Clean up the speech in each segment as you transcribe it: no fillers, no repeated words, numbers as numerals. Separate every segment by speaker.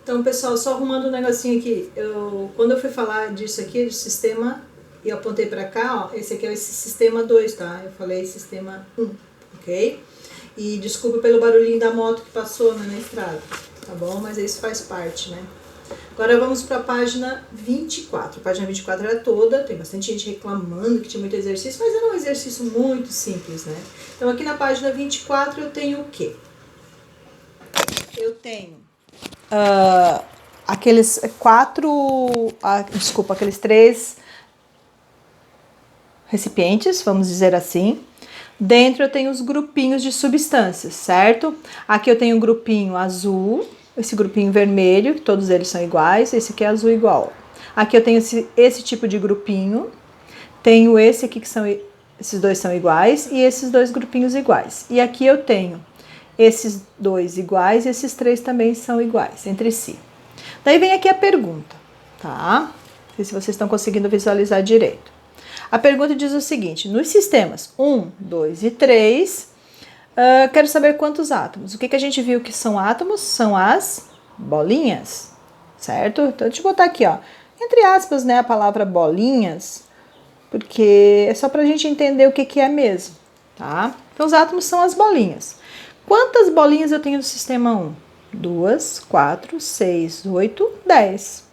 Speaker 1: Então, pessoal, só arrumando um negocinho aqui. Quando eu fui falar disso aqui, de sistema, e eu apontei pra cá, ó, esse aqui é esse sistema 2, tá? Eu falei sistema 1, ok? E desculpa pelo barulhinho da moto que passou, né, na estrada, tá bom? Mas isso faz parte, né? Agora vamos para a página 24. A página 24 era toda, tem bastante gente reclamando que tinha muito exercício, mas era um exercício muito simples, né? Então aqui na página 24 eu tenho o quê? Eu tenho aqueles três recipientes, vamos dizer assim. Dentro eu tenho os grupinhos de substâncias, certo? Aqui eu tenho um grupinho azul, esse grupinho vermelho, que todos eles são iguais, esse aqui é azul igual. Aqui eu tenho esse tipo de grupinho, tenho esse aqui que são, esses dois são iguais e esses dois grupinhos iguais. E aqui eu tenho esses dois iguais e esses três também são iguais entre si. Daí vem aqui a pergunta, tá? Não sei se vocês estão conseguindo visualizar direito. A pergunta diz o seguinte: nos sistemas 1, 2 e 3, quero saber quantos átomos. O que a gente viu que são átomos? São as bolinhas, certo? Então, deixa eu botar aqui, ó, entre aspas, né, a palavra bolinhas, porque é só pra gente entender o que é mesmo, tá? Então, os átomos são as bolinhas. Quantas bolinhas eu tenho no sistema 1? 2, 4, 6, 8, 10.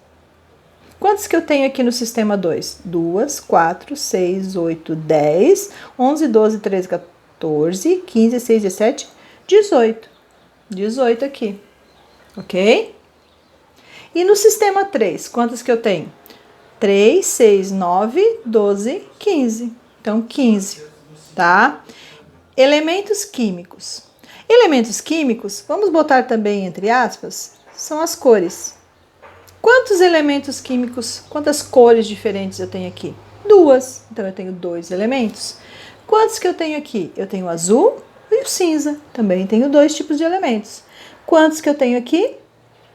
Speaker 1: Quantos que eu tenho aqui no sistema 2? 2, 4, 6, 8, 10, 11, 12, 13, 14, 15, 16, 17, 18. 18 aqui, ok? E no sistema 3, quantos que eu tenho? 3, 6, 9, 12, 15. Então, 15, tá? Elementos químicos. Elementos químicos, vamos botar também entre aspas, são as cores. Quantos elementos químicos, quantas cores diferentes eu tenho aqui? 2. Então, eu tenho 2 elementos. Quantos que eu tenho aqui? Eu tenho o azul e o cinza. Também tenho 2 tipos de elementos. Quantos que eu tenho aqui?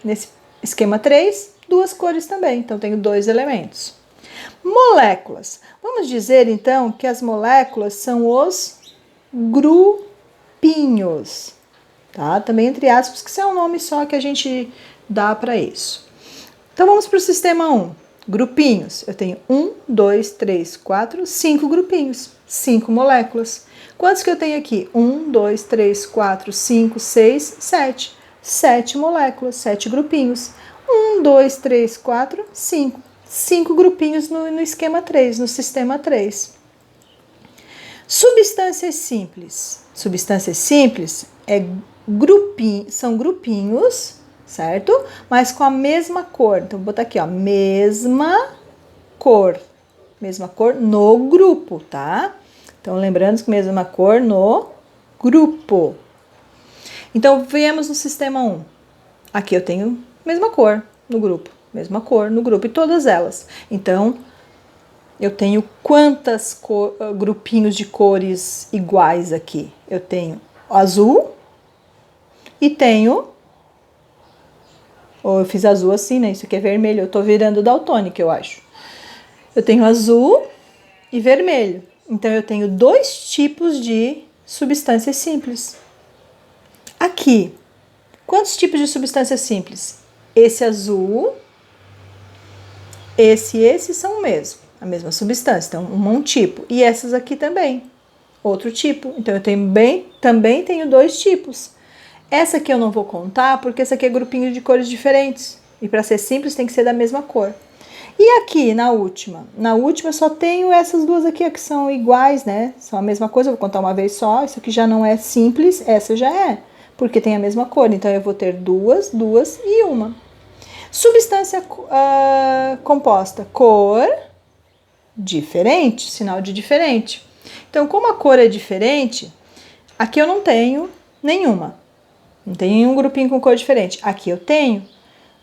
Speaker 1: Nesse esquema 3, 2 cores também. Então, eu tenho 2 elementos. Moléculas. Vamos dizer, então, que as moléculas são os grupinhos. Tá? Também entre aspas, que isso é um nome só que a gente dá para isso. Então, vamos para o sistema 1. Grupinhos. Eu tenho 1, 2, 3, 4, 5 grupinhos. 5 moléculas. Quantos que eu tenho aqui? 1, 2, 3, 4, 5, 6, 7. 7 moléculas, 7 grupinhos. 1, 2, 3, 4, 5. 5 grupinhos no esquema 3, no sistema 3. Substâncias simples. Substâncias simples são grupinhos, certo? Mas com a mesma cor. Então, vou botar aqui, ó, mesma cor. Mesma cor no grupo, tá? Então, lembrando que mesma cor no grupo. Então, viemos no sistema 1. Aqui eu tenho mesma cor no grupo. Mesma cor no grupo e todas elas. Então, eu tenho quantos grupinhos de cores iguais aqui? Eu tenho azul e tenho... Ou eu fiz azul assim, né? Isso aqui é vermelho. Eu tô virando daltônica, eu acho. Eu tenho azul e vermelho. Então, eu tenho 2 tipos de substâncias simples. Aqui, quantos tipos de substâncias simples? Esse azul, esse e esse são o mesmo. A mesma substância. Então, um tipo. E essas aqui também. Outro tipo. Então, eu também tenho 2 tipos. Essa aqui eu não vou contar, porque essa aqui é grupinho de cores diferentes. E para ser simples, tem que ser da mesma cor. E aqui, na última? Na última, eu só tenho essas duas aqui, que são iguais, né? São a mesma coisa, eu vou contar uma vez só. Isso aqui já não é simples, essa já é. Porque tem a mesma cor. Então, eu vou ter 2, 2 e 1. Substância composta. Cor diferente, sinal de diferente. Então, como a cor é diferente, aqui eu não tenho nenhuma. Não tem nenhum grupinho com cor diferente. Aqui eu tenho.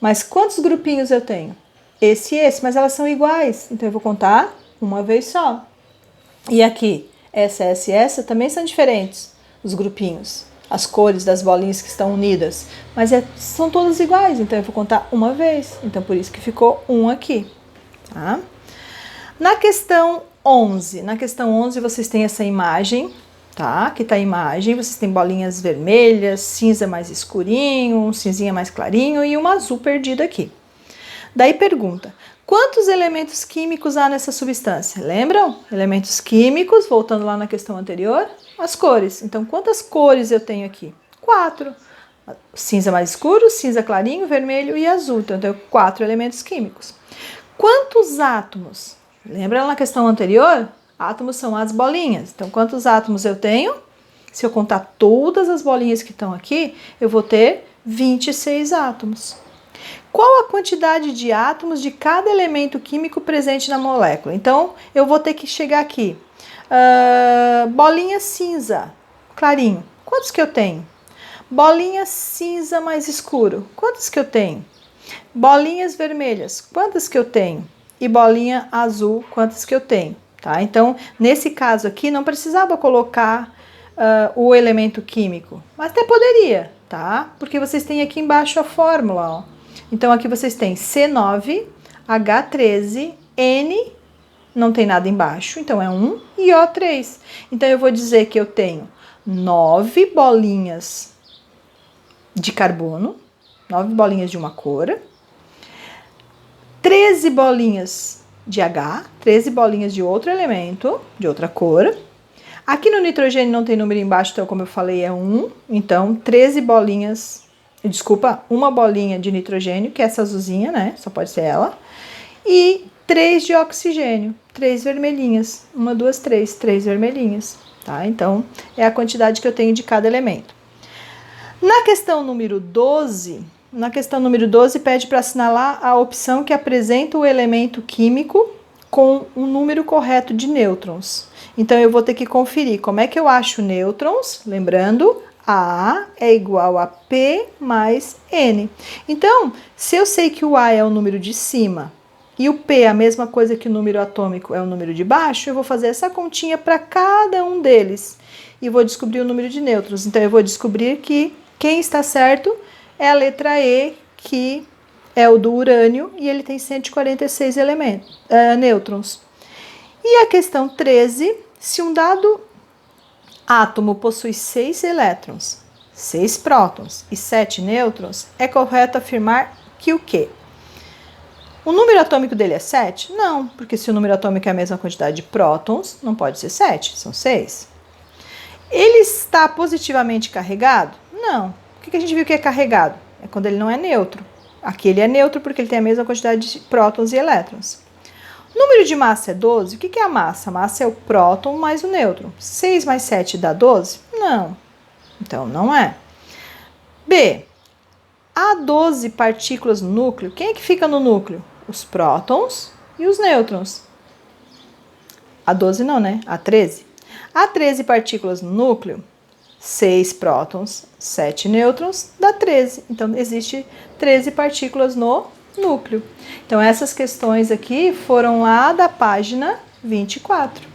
Speaker 1: Mas quantos grupinhos eu tenho? Esse e esse, mas elas são iguais. Então, eu vou contar uma vez só. E aqui, essa e essa também são diferentes, os grupinhos. As cores das bolinhas que estão unidas. Mas são todas iguais, então eu vou contar uma vez. Então, por isso que ficou 1 aqui. Tá? Na questão 11, vocês têm essa imagem tá? Aqui tá a imagem, vocês têm bolinhas vermelhas, cinza mais escurinho, um cinzinha mais clarinho e uma azul perdida aqui. Daí pergunta, quantos elementos químicos há nessa substância? Lembram? Elementos químicos, voltando lá na questão anterior, as cores. Então, quantas cores eu tenho aqui? 4. Cinza mais escuro, cinza clarinho, vermelho e azul. Então, eu tenho 4 elementos químicos. Quantos átomos? Lembra na questão anterior? Átomos são as bolinhas. Então, quantos átomos eu tenho? Se eu contar todas as bolinhas que estão aqui, eu vou ter 26 átomos. Qual a quantidade de átomos de cada elemento químico presente na molécula? Então, eu vou ter que chegar aqui. Bolinha cinza, clarinho. Quantos que eu tenho? Bolinha cinza mais escuro. Quantos que eu tenho? Bolinhas vermelhas. Quantas que eu tenho? E bolinha azul. Quantas que eu tenho? Tá? Então, nesse caso aqui, não precisava colocar o elemento químico. Mas até poderia, tá? Porque vocês têm aqui embaixo a fórmula, ó. Então, aqui vocês têm C9, H13, N, não tem nada embaixo, então é 1, e O3. Então, eu vou dizer que eu tenho 9 bolinhas de carbono, 9 bolinhas de uma cor, 13 bolinhas de H, 13 bolinhas de outro elemento, de outra cor. Aqui no nitrogênio não tem número embaixo, então, como eu falei, é 1. Então, 13 bolinhas... Desculpa, uma bolinha de nitrogênio, que é essa azulzinha, né? Só pode ser ela. E 3 de oxigênio, 3 vermelhinhas. 1, 2, 3, 3 vermelhinhas, tá? Então, é a quantidade que eu tenho de cada elemento. Na questão número 12, pede para assinalar a opção que apresenta o elemento químico com um número correto de nêutrons. Então, eu vou ter que conferir como é que eu acho nêutrons, lembrando... A é igual a P mais N. Então, se eu sei que o A é o número de cima e o P é a mesma coisa que o número atômico é o número de baixo, eu vou fazer essa continha para cada um deles e vou descobrir o número de nêutrons. Então, eu vou descobrir que quem está certo é a letra E, que é o do urânio, e ele tem 146 nêutrons. E a questão 13, se um dado átomo possui 6 elétrons, 6 prótons e 7 nêutrons, é correto afirmar que o quê? O número atômico dele é 7? Não, porque se o número atômico é a mesma quantidade de prótons, não pode ser 7, são 6. Ele está positivamente carregado? Não. O que a gente viu que é carregado? É quando ele não é neutro. Aqui ele é neutro porque ele tem a mesma quantidade de prótons e elétrons. O número de massa é 12. O que é a massa? A massa é o próton mais o nêutron. 6 mais 7 dá 12? Não. Então, não é. B. Há 12 partículas no núcleo. Quem é que fica no núcleo? Os prótons e os nêutrons. Há 12 não, né? Há 13. Há 13 partículas no núcleo. 6 prótons, 7 nêutrons, dá 13. Então, existe 13 partículas no núcleo. Então, essas questões aqui foram lá da página 24.